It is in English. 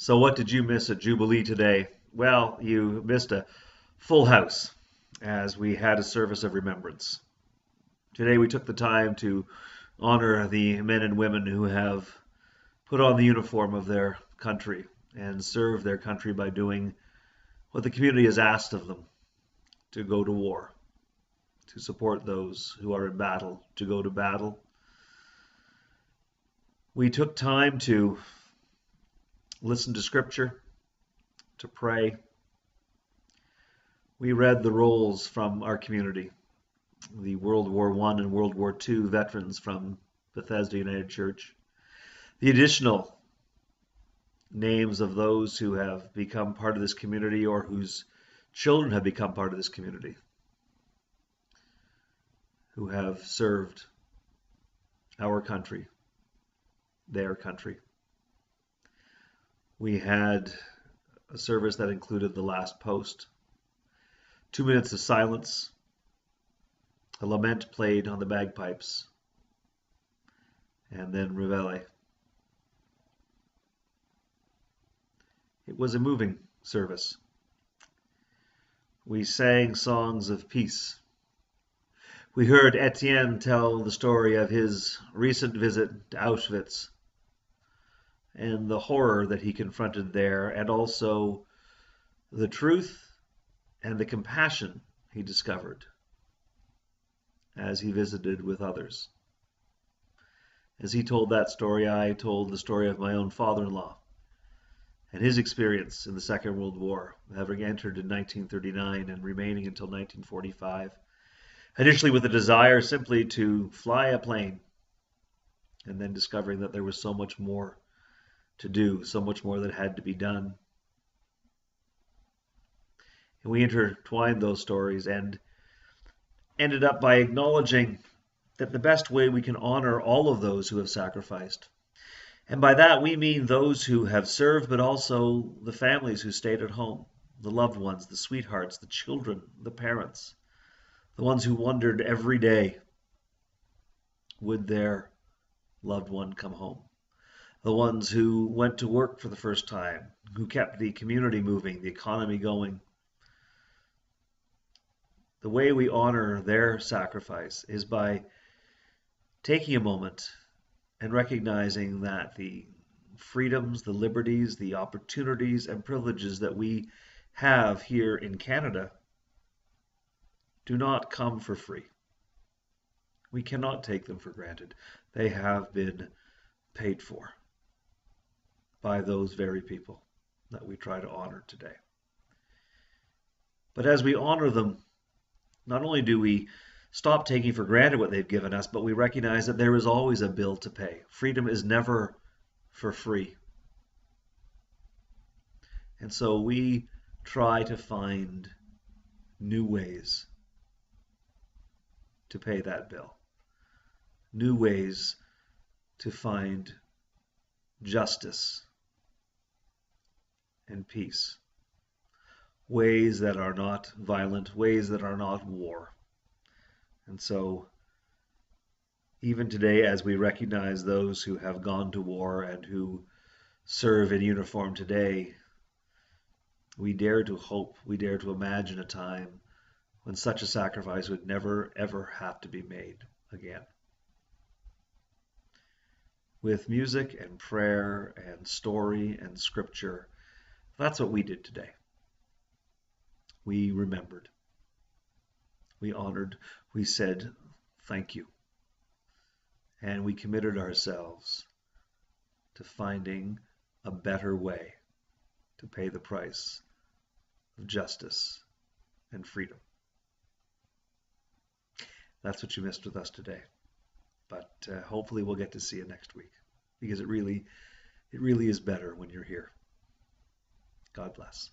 So what did you miss at Jubilee today? Well, you missed a full house as we had a service of remembrance. Today we took the time to honor the men and women who have put on the uniform of their country and served their country by doing what the community has asked of them, to go to war, to support those who are in battle, to go to battle. We took time to listen to scripture, to pray. We read the rolls from our community, the World War I and World War II veterans from Bethesda United Church, the additional names of those who have become part of this community or whose children have become part of this community, who have served our country, their country. We had a service that included the last post, 2 minutes of silence, a lament played on the bagpipes, and then Reveille. It was a moving service. We sang songs of peace. We heard Etienne tell the story of his recent visit to Auschwitz and the horror that he confronted there, and also the truth and the compassion he discovered as he visited with others. As he told that story, I told the story of my own father-in-law and his experience in the Second World War, having entered in 1939 and remaining until 1945, initially with a desire simply to fly a plane, and then discovering that there was so much more to do, so much more that had to be done. And we intertwined those stories and ended up by acknowledging that the best way we can honor all of those who have sacrificed. And by that we mean those who have served, but also the families who stayed at home, the loved ones, the sweethearts, the children, the parents, the ones who wondered every day, would their loved one come home? The ones who went to work for the first time, who kept the community moving, the economy going. The way we honor their sacrifice is by taking a moment and recognizing that the freedoms, the liberties, the opportunities and privileges that we have here in Canada do not come for free. We cannot take them for granted. They have been paid for by those very people that we try to honor today. But as we honor them, not only do we stop taking for granted what they've given us, but we recognize that there is always a bill to pay. Freedom is never for free. And so we try to find new ways to pay that bill, new ways to find justice and peace, ways that are not violent, ways that are not war. And so even today, as we recognize those who have gone to war and who serve in uniform today, we dare to hope, we dare to imagine a time when such a sacrifice would never, ever have to be made again. With music and prayer and story and scripture, that's what we did today. We remembered. We honored. We said thank you. And we committed ourselves to finding a better way to pay the price of justice and freedom. That's what you missed with us today. But hopefully we'll get to see you next week, because it really is better when you're here. God bless.